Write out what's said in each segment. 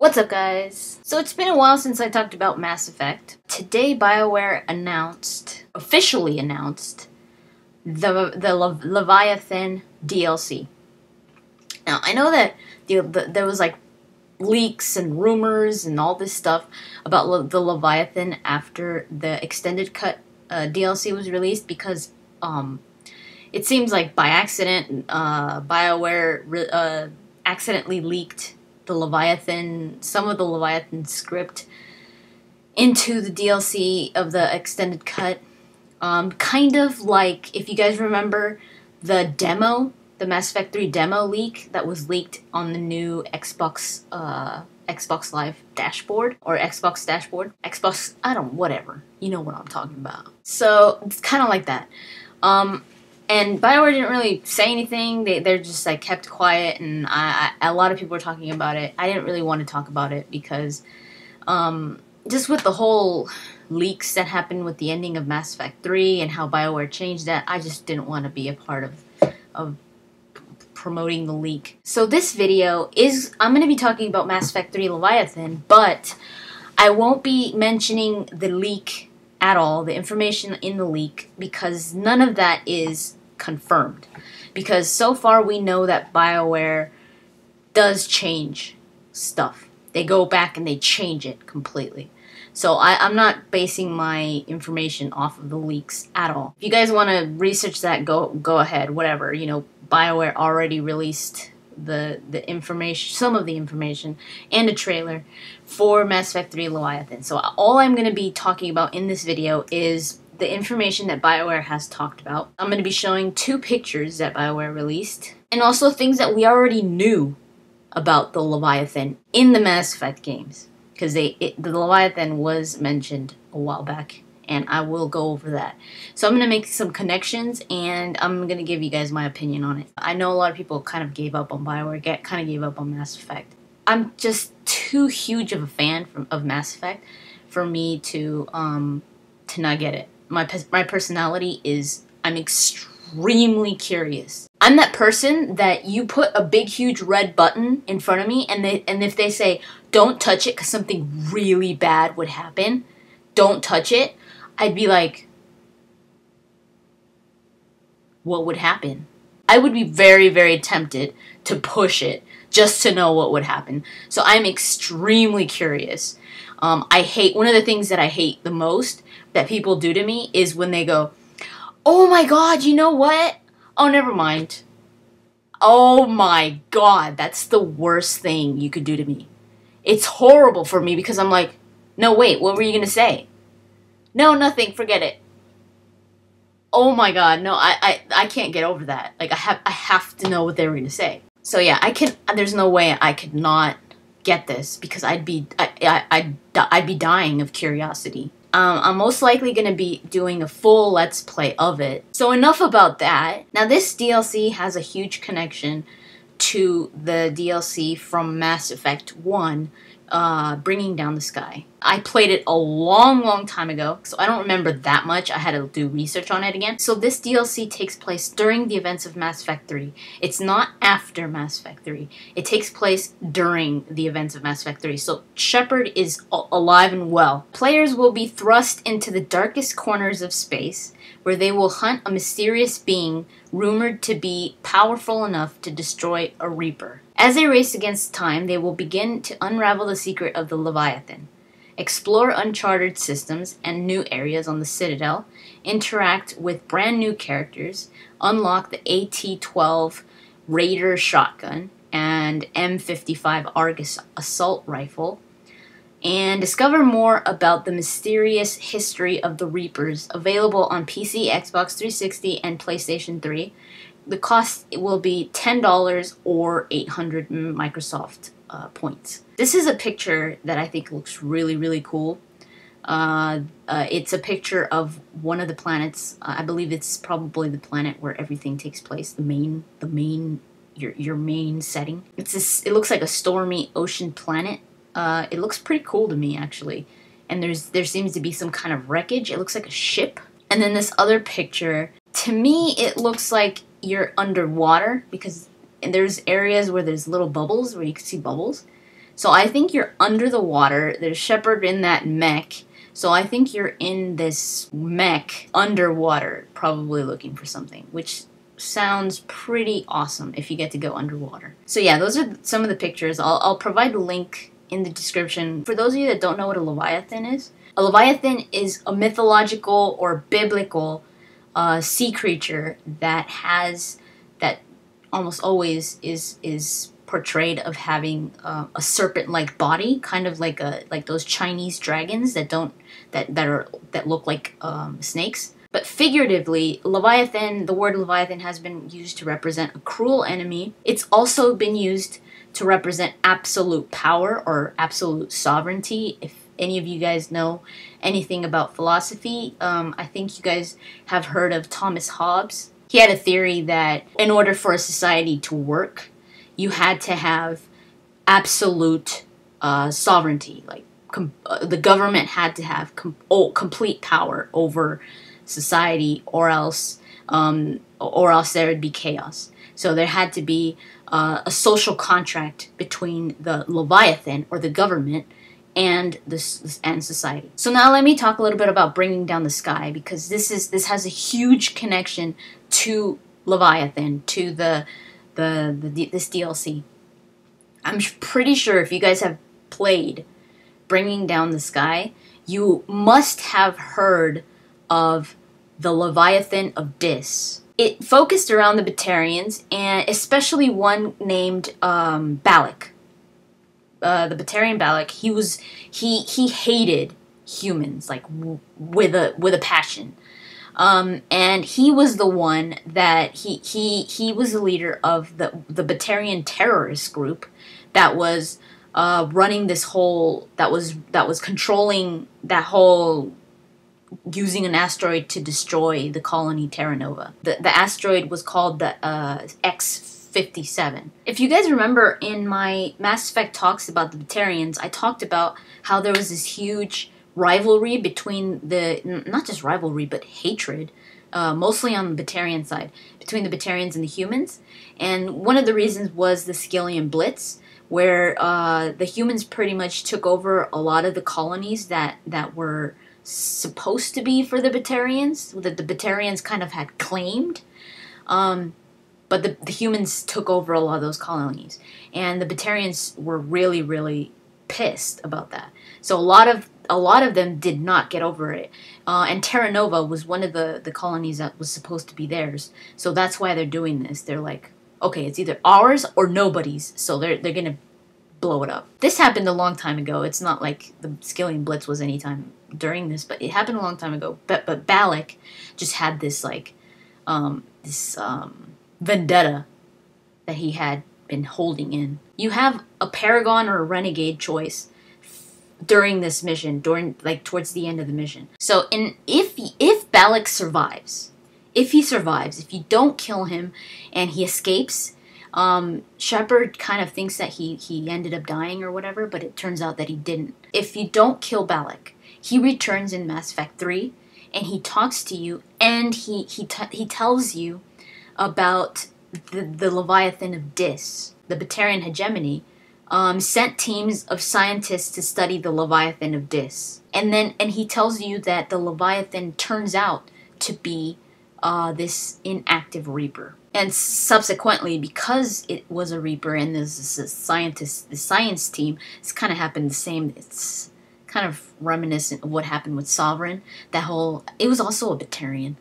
What's up, guys? So it's been a while since I talked about Mass Effect. Today, BioWare officially announced, the Leviathan DLC. Now, I know that there was like leaks and rumors and all this stuff about the Leviathan after the extended cut DLC was released because it seems like by accident BioWare accidentally leaked some of the Leviathan script into the DLC of the extended cut. Kind of like, if you guys remember the Mass Effect 3 demo leak that was leaked on the new Xbox Live dashboard, or Xbox dashboard. Whatever. You know what I'm talking about. So, it's kind of like that. And BioWare didn't really say anything. They're just like kept quiet, and a lot of people were talking about it. I didn't really want to talk about it because just with the whole leaks that happened with the ending of Mass Effect 3 and how BioWare changed that, I just didn't want to be a part of promoting the leak. So this video I'm going to be talking about Mass Effect 3 Leviathan, but I won't be mentioning the leak at all, the information in the leak, because none of that is confirmed. Because so far we know that BioWare does change stuff. They go back and they change it completely. So I'm not basing my information off of the leaks at all. If you guys want to research that, go ahead, whatever. You know, BioWare already released the information, some of the information, and a trailer for Mass Effect 3 Leviathan. So all I'm going to be talking about in this video is the information that BioWare has talked about. I'm going to be showing 2 pictures that BioWare released, and also things that we already knew about the Leviathan in the Mass Effect games, because the Leviathan was mentioned a while back, and I will go over that. So I'm going to make some connections, and I'm going to give you guys my opinion on it. I know a lot of people kind of gave up on BioWare, kind of gave up on Mass Effect. I'm just too huge of a fan of Mass Effect for me to not get it. My personality is, I'm extremely curious. I'm that person that you put a big huge red button in front of me, and if they say don't touch it because something really bad would happen, don't touch it, I'd be like, what would happen? I would be very, very tempted to push it just to know what would happen. So I'm extremely curious. One of the things that I hate the most that people do to me is when they go, oh my god, you know what? Oh, never mind. Oh my god, that's the worst thing you could do to me. It's horrible for me because I'm like, no, wait, what were you going to say? No, nothing, forget it. Oh my god, no, I can't get over that. Like, I have to know what they were going to say. So yeah, there's no way I could not get this because I'd be dying of curiosity. I'm most likely going to be doing a full Let's Play of it. So enough about that. Now this DLC has a huge connection to the DLC from Mass Effect 1, Bringing Down the Sky. I played it a long time ago, so I don't remember that much. I had to do research on it again. So this DLC takes place during the events of Mass Effect 3. It's not after Mass Effect 3. It takes place during the events of Mass Effect 3. So Shepard is alive and well. Players will be thrust into the darkest corners of space, where they will hunt a mysterious being rumored to be powerful enough to destroy a Reaper. As they race against time, they will begin to unravel the secret of the Leviathan, explore uncharted systems and new areas on the Citadel, interact with brand new characters, unlock the AT-12 Raider shotgun and M55 Argus assault rifle, and discover more about the mysterious history of the Reapers, available on PC, Xbox 360, and PlayStation 3. The cost will be $10 or 800 Microsoft points. This is a picture that I think looks really cool. It's a picture of one of the planets. I believe it's probably the planet where everything takes place. Your main setting. It looks like a stormy ocean planet. It looks pretty cool to me, actually. And there seems to be some kind of wreckage. It looks like a ship. And then this other picture, to me, it looks like you're underwater because there's areas where there's little bubbles, where you can see bubbles. So I think you're under the water. There's Shepard in that mech. So I think you're in this mech underwater, probably looking for something, which sounds pretty awesome if you get to go underwater. So yeah, those are some of the pictures. I'll provide a link in the description. For those of you that don't know what a Leviathan is, a Leviathan is a mythological or biblical sea creature that almost always is portrayed of having a serpent-like body, kind of like those Chinese dragons that look like snakes. But figuratively, Leviathan, the word Leviathan has been used to represent a cruel enemy. It's also been used to represent absolute power or absolute sovereignty. If any of you guys know anything about philosophy, I think you guys have heard of Thomas Hobbes. He had a theory that in order for a society to work, you had to have absolute sovereignty. Like the government had to have complete power over society, or else there would be chaos. So there had to be a social contract between the Leviathan or the government and society. So now let me talk a little bit about bringing down the sky, because this has a huge connection to Leviathan, to this DLC. I'm pretty sure if you guys have played Bringing Down the Sky, you must have heard of the Leviathan of Dis. It focused around the Batarians, and especially one named Balak. The Batarian Balak. He hated humans like with a passion. And he was the one that he was the leader of the Batarian terrorist group that was running this whole, that was controlling that whole, using an asteroid to destroy the colony Terra Nova. The asteroid was called the X-57. If you guys remember, in my Mass Effect talks about the Batarians, I talked about how there was this huge rivalry between not just rivalry, but hatred, mostly on the Batarian side, between the Batarians and the humans. And one of the reasons was the Skillian Blitz, where the humans pretty much took over a lot of the colonies that were supposed to be for the Batarians, that the Batarians kind of had claimed. But the humans took over a lot of those colonies. And the Batarians were really, really pissed about that. So a lot of them did not get over it. And Terra Nova was one of the colonies that was supposed to be theirs. So that's why they're doing this. They're like, okay, it's either ours or nobody's. So they're gonna blow it up. This happened a long time ago. It's not like the Skillian Blitz was any time during this, but it happened a long time ago. But Balak just had this like vendetta that he had been holding in. You have a Paragon or a Renegade choice during this mission, towards the end of the mission. So if Balak survives, if you don't kill him and he escapes, Shepard kind of thinks that he ended up dying or whatever, but it turns out that he didn't. If you don't kill Balak, he returns in Mass Effect 3 and he talks to you, and he tells you about the Leviathan of Dis. The Batarian hegemony sent teams of scientists to study the Leviathan of Dis. And he tells you that the Leviathan turns out to be this inactive Reaper. And subsequently, because it was a Reaper and there's a scientist, the science team, it's kind of happened the same. It's kind of reminiscent of what happened with Sovereign. It was also a Batarian.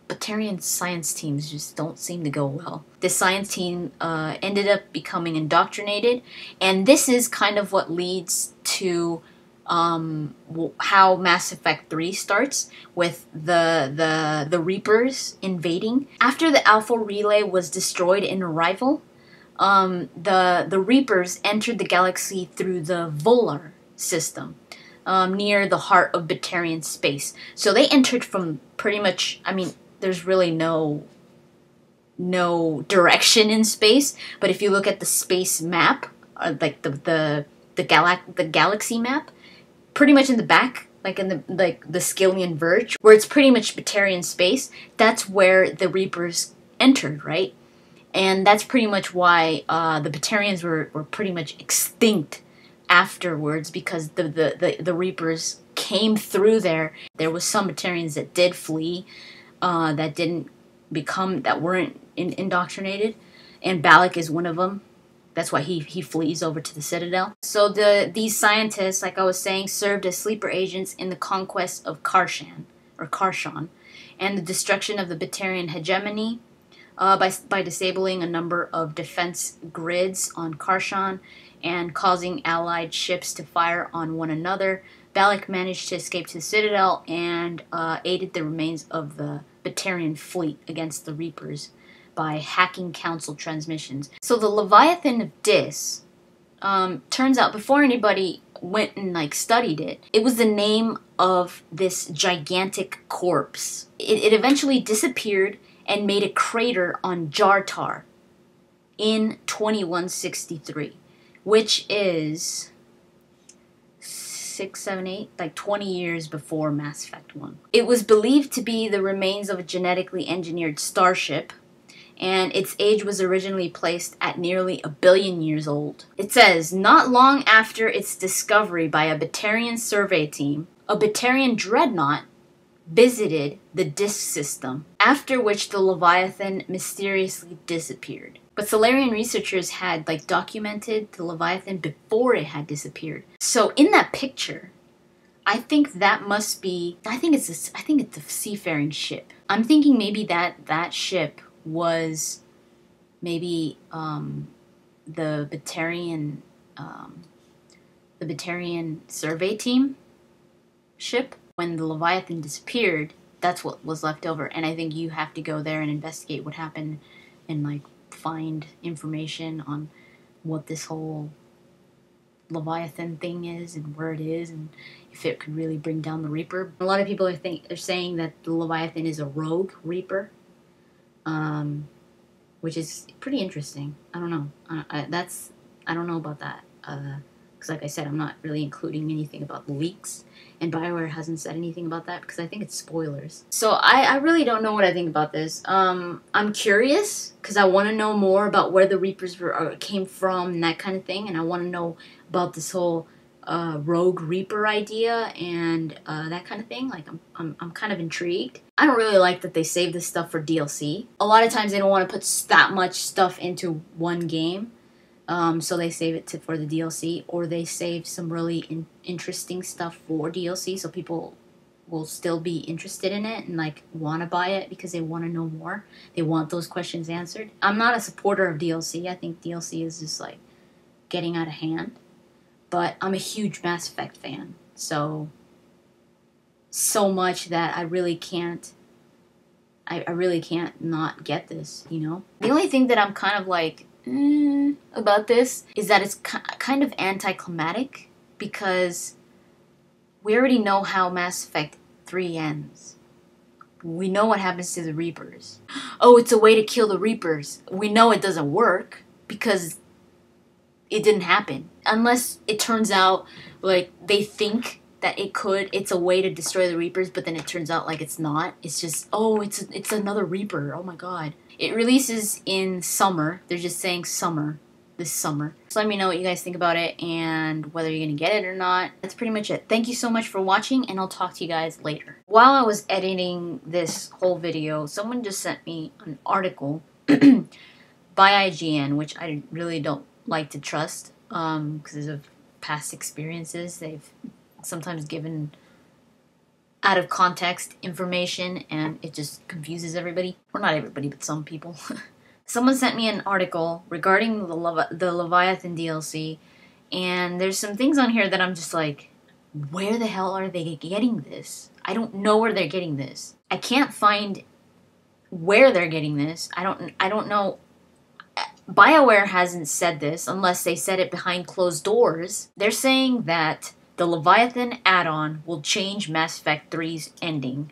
Batarian science teams just don't seem to go well. The science team ended up becoming indoctrinated, and this is kind of what leads to how Mass Effect 3 starts, with the Reapers invading. After the Alpha Relay was destroyed in Arrival, the Reapers entered the galaxy through the Volar system, near the heart of Batarian space. So they entered from pretty much, I mean, there's really no direction in space, but if you look at the space map, like the galaxy map, pretty much in the back, like in the Skillian Verge, where it's pretty much Batarian space, that's where the Reapers entered, right? And that's pretty much why the Batarians were pretty much extinct afterwards, because the Reapers came through there. There was some Batarians that did flee, that weren't indoctrinated, and Balak is one of them. That's why he flees over to the Citadel. So these scientists, like I was saying, served as sleeper agents in the conquest of Karshan, and the destruction of the Batarian hegemony by disabling a number of defense grids on Karshan and causing allied ships to fire on one another. Balak managed to escape to the Citadel and aided the remains of the Batarian fleet against the Reapers by hacking council transmissions. So the Leviathan of Dis, turns out, before anybody went and like studied it, it was the name of this gigantic corpse. It eventually disappeared and made a crater on Jartar in 2163, which is 6, 7, 8, like 20 years before Mass Effect 1. It was believed to be the remains of a genetically engineered starship, and its age was originally placed at nearly 1 billion years old. It says, not long after its discovery by a Batarian survey team, a Batarian dreadnought visited the disk system, after which the Leviathan mysteriously disappeared. But Solarian researchers had documented the Leviathan before it had disappeared. So in that picture, I think that must be, I think it's a seafaring ship. I'm thinking maybe that ship was maybe the Batarian survey team ship. When the Leviathan disappeared, that's what was left over, and I think you have to go there and investigate what happened and find information on what this whole Leviathan thing is and where it is and if it could really bring down the Reaper. A lot of people are saying that the Leviathan is a rogue Reaper, which is pretty interesting. I don't know. I don't know about that. Because like I said, I'm not really including anything about the leaks, and BioWare hasn't said anything about that because I think it's spoilers. So I really don't know what I think about this. I'm curious because I want to know more about where the Reapers came from and that kind of thing, and I want to know about this whole rogue Reaper idea and that kind of thing. I'm kind of intrigued. I don't really like that they save this stuff for DLC. A lot of times they don't want to put that much stuff into one game. So they save it for the DLC, or they save some really interesting stuff for DLC, so people will still be interested in it and want to buy it because they want to know more. They want those questions answered. I'm not a supporter of DLC. I think DLC is just getting out of hand. But I'm a huge Mass Effect fan, so much that I really can't. I really can't not get this. The only thing that I'm kind of about this is that it's kind of anticlimactic because we already know how Mass Effect 3 ends. We know what happens to the Reapers. Oh, it's a way to kill the Reapers. We know it doesn't work because it didn't happen. Unless it turns out they think that it's a way to destroy the Reapers, but then it turns out it's not. It's just, oh, it's another Reaper. Oh my god. It releases in summer. They're just saying summer. This summer. So let me know what you guys think about it and whether you're going to get it or not. That's pretty much it. Thank you so much for watching, and I'll talk to you guys later. While I was editing this whole video, someone just sent me an article by IGN, which I really don't like to trust because of past experiences. They've sometimes given out of context information, and it just confuses everybody. Or not everybody, but some people. Someone sent me an article regarding the Leviathan DLC, and there's some things on here that I'm just where the hell are they getting this? I don't know where they're getting this. I can't find where they're getting this. I don't know. BioWare hasn't said this unless they said it behind closed doors. They're saying that the Leviathan add-on will change Mass Effect 3's ending.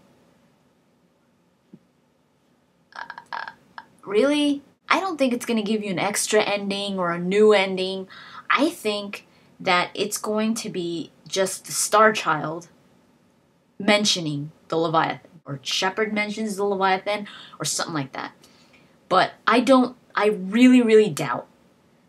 Really? I don't think it's going to give you an extra ending or a new ending. I think that it's going to be just the Star Child mentioning the Leviathan. Or Shepard mentions the Leviathan or something like that. But I don't I really, really doubt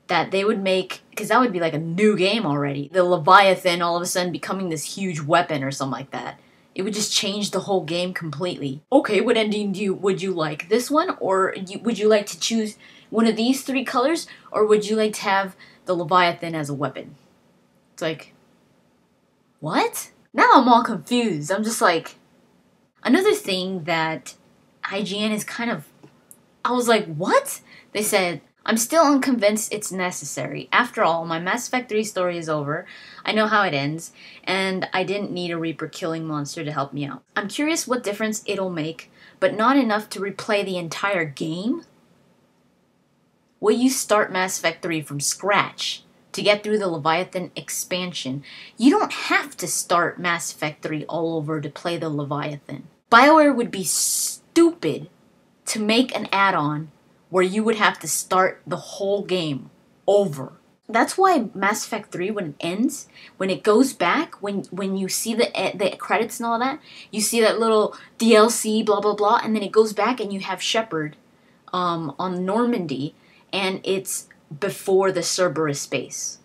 that they would make, because that would be like a new game already. The Leviathan all of a sudden becoming this huge weapon or something like that. It would just change the whole game completely. Okay, what ending would you like? This one? Or would you like to choose one of these 3 colors? Or would you like to have the Leviathan as a weapon? It's like, what? Now I'm all confused. I'm just like, another thing that IGN is kind of, I was like, what? They said, I'm still unconvinced it's necessary. After all, my Mass Effect 3 story is over. I know how it ends, and I didn't need a Reaper killing monster to help me out. I'm curious what difference it'll make, but not enough to replay the entire game? Will you start Mass Effect 3 from scratch to get through the Leviathan expansion? You don't have to start Mass Effect 3 all over to play the Leviathan. BioWare would be stupid to make an add-on where you would have to start the whole game over. That's why Mass Effect 3, when it ends, when it goes back, when you see the credits and all that, you see that little DLC, blah, blah, blah, and then it goes back and you have Shepard on Normandy, and it's before the Cerberus space.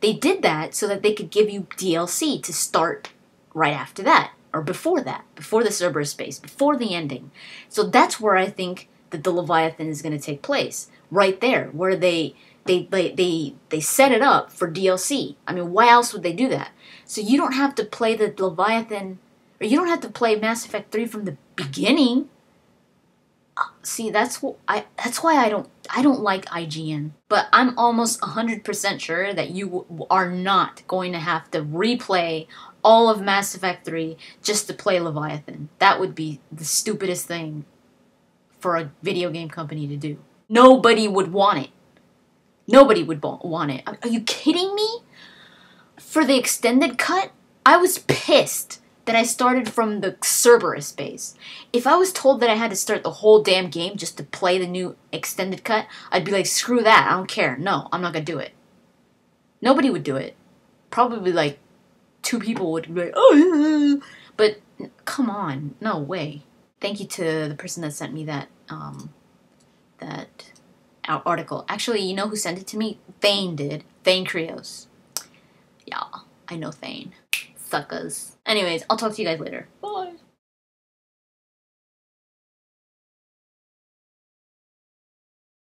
They did that so that they could give you DLC to start right after that, or before that, before the Cerberus space, before the ending. So that's where I think that the Leviathan is going to take place, right there, where they set it up for DLC. I mean, why else would they do that? So you don't have to play the Leviathan, or you don't have to play Mass Effect 3 from the beginning. See, that's why I don't like IGN. But I'm almost 100% sure that you are not going to have to replay all of Mass Effect 3 just to play Leviathan. That would be the stupidest thing for a video game company to do. Nobody would want it. Nobody would want it. Are you kidding me? For the extended cut, I was pissed that I started from the Cerberus base. If I was told that I had to start the whole damn game just to play the new extended cut, I'd be like, screw that, I don't care. No, I'm not gonna do it. Nobody would do it. Probably like 2 people would be like, oh, but come on, no way. Thank you to the person that sent me that article. Actually, you know who sent it to me? Thane did. Thane Krios. Yeah, I know Thane. Suckers. Anyways, I'll talk to you guys later. Bye.